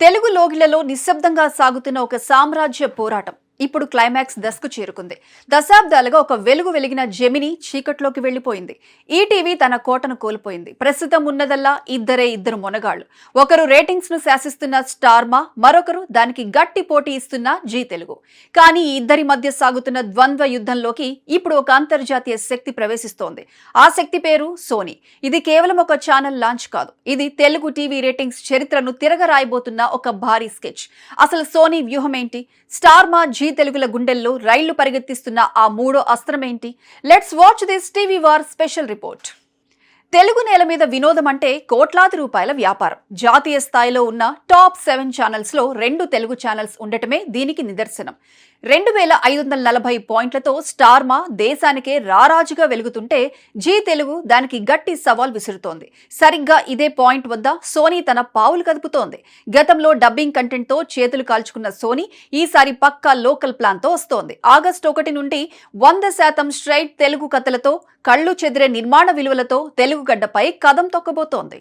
తెలుగు లోగిళ్లలో నిశ్శబ్దంగా సాగుతున్న ఒక సామ్రాజ్య పోరాటం ఇప్పుడు క్లైమాక్స్ దశకు చేరుకుంది. దశాబ్దాలుగా ఒక వెలుగు వెలిగిన జెమిని చీకట్లోకి వెళ్లిపోయింది. ఈటీవీ తన కోటను కోల్పోయింది. ప్రస్తుతం ఉన్నదల్లా ఇద్దరు మొనగాళ్లు. ఒకరు రేటింగ్స్ ను శాసిస్తున్న స్టార్మా, మరొకరు దానికి గట్టి పోటీ ఇస్తున్న జీ తెలుగు. కానీ ఈ ఇద్దరి మధ్య సాగుతున్న ద్వంద్వ యుద్ధంలోకి ఇప్పుడు ఒక అంతర్జాతీయ శక్తి ప్రవేశిస్తోంది. ఆ శక్తి పేరు సోనీ. ఇది కేవలం ఒక ఛానల్ లాంచ్ కాదు. ఇది తెలుగు టీవీ రేటింగ్స్ చరిత్రను తిరగరాయబోతున్న ఒక భారీ స్కెచ్. అసలు సోనీ వ్యూహం ఏంటి? స్టార్మా, జీ తెలుగుల గుండెల్లో రైళ్లు పరిగెత్తిస్తున్న ఆ మూడో అస్త్రమేంటి? Let's watch this TV war special report. Telugu నేల మీద వినోదం అంటే కోట్లాది రూపాయల వ్యాపారం. జాతీయ స్థాయిలో ఉన్న టాప్ 7 ఛానల్స్ లో 2 తెలుగు ఛానల్స్ ఉండటమే దీనికి నిదర్శనం. 2540 పాయింట్లతో స్టార్మా దేశానికే రారాజుగా వెలుగుతుంటే జీ తెలుగు దానికి గట్టి సవాల్ విసురుతోంది. సరిగ్గా ఇదే పాయింట్ వద్ద సోనీ తన పావులు కదుపుతోంది. గతంలో డబ్బింగ్ కంటెంట్ తో చేతులు కాల్చుకున్న సోనీ ఈసారి పక్కా లోకల్ ప్లాన్ తో వస్తోంది. ఆగస్టు 1 నుండి 100% స్ట్రైట్ తెలుగు కథలతో, కళ్లు చెదిరే నిర్మాణ విలువలతో తెలుగు గడ్డపై కదం తొక్కబోతోంది.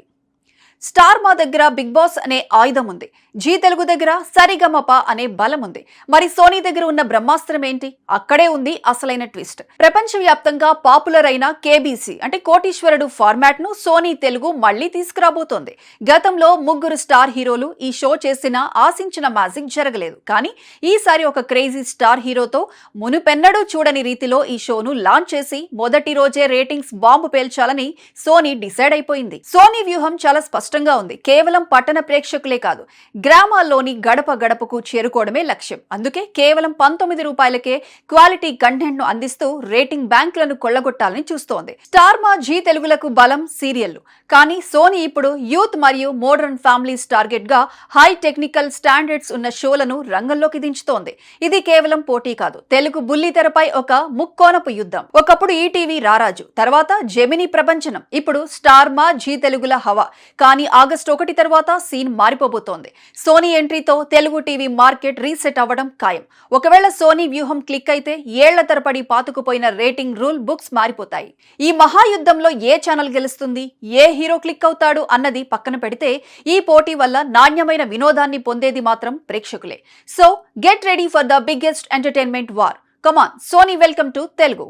స్టార్మా దగ్గర బిగ్ బాస్ అనే ఆయుధం ఉంది. జీ తెలుగు దగ్గర సరిగమప అనే బలం ఉంది. మరి సోనీ దగ్గర ఉన్న బ్రహ్మాస్త్రం ఏంటి? అక్కడే ఉంది అసలైన ట్విస్ట్. ప్రపంచవ్యాప్తంగా పాపులర్ అయిన కేబీసీ అంటే కోటీశ్వరుడు ఫార్మాట్ ను సోనీ తెలుగు మళ్లీ తీసుకురాబోతోంది. గతంలో 3 స్టార్ హీరోలు ఈ షో చేసినా ఆశించిన మ్యాజిక్ జరగలేదు. కానీ ఈసారి ఒక క్రేజీ స్టార్ హీరోతో మునుపెన్నడూ చూడని రీతిలో ఈ షోను లాంచ్ చేసి మొదటి రోజే రేటింగ్స్ బాంబు పేల్చాలని సోనీ డిసైడ్ అయిపోయింది. సోనీ వ్యూహం చాలా స్పష్టంగా ఉంది. కేవలం పట్టణ ప్రేక్షకులే కాదు, గ్రామాల్లోని గడప గడపకు చేరుకోవడమే లక్ష్యం. అందుకే కేవలం 19 రూపాయలకే క్వాలిటీ కంటెంట్ ను అందిస్తూ రేటింగ్ బ్యాంకులను కొల్లగొట్టాలని చూస్తోంది. స్టార్మా, జీ తెలుగులకు బలం సీరియళ్లు. కానీ సోనీ ఇప్పుడు యూత్ మరియు మోడర్న్ ఫ్యామిలీస్ టార్గెట్ గా హై టెక్నికల్ స్టాండర్డ్స్ ఉన్న షోలను రంగంలోకి దించుతోంది. ఇది కేవలం పోటీ కాదు, తెలుగు బుల్లితెరపై ఒక ముక్కోనపు యుద్ధం. ఒకప్పుడు ఈటీవీ రారాజు, తర్వాత జెమిని ప్రపంచనం, ఇప్పుడు స్టార్మా, జీ తెలుగుల హవా. కానీ ఆగస్టు 1 తర్వాత సీన్ మారిపోబోతోంది. సోనీ ఎంట్రీతో తెలుగు టీవీ మార్కెట్ రీసెట్ అవ్వడం ఖాయం. ఒకవేళ సోనీ వ్యూహం క్లిక్ అయితే ఏళ్ల తరబడి పాతుకుపోయిన రేటింగ్ రూల్ బుక్స్ మారిపోతాయి. ఈ మహాయుద్ధంలో ఏ ఛానల్ గెలుస్తుంది, ఏ హీరో క్లిక్ అవుతాడు అన్నది పక్కన పెడితే ఈ పోటీ వల్ల నాణ్యమైన వినోదాన్ని పొందేది మాత్రం ప్రేక్షకులే. So get ready for the biggest entertainment war. Come on Sony, welcome to Telugu.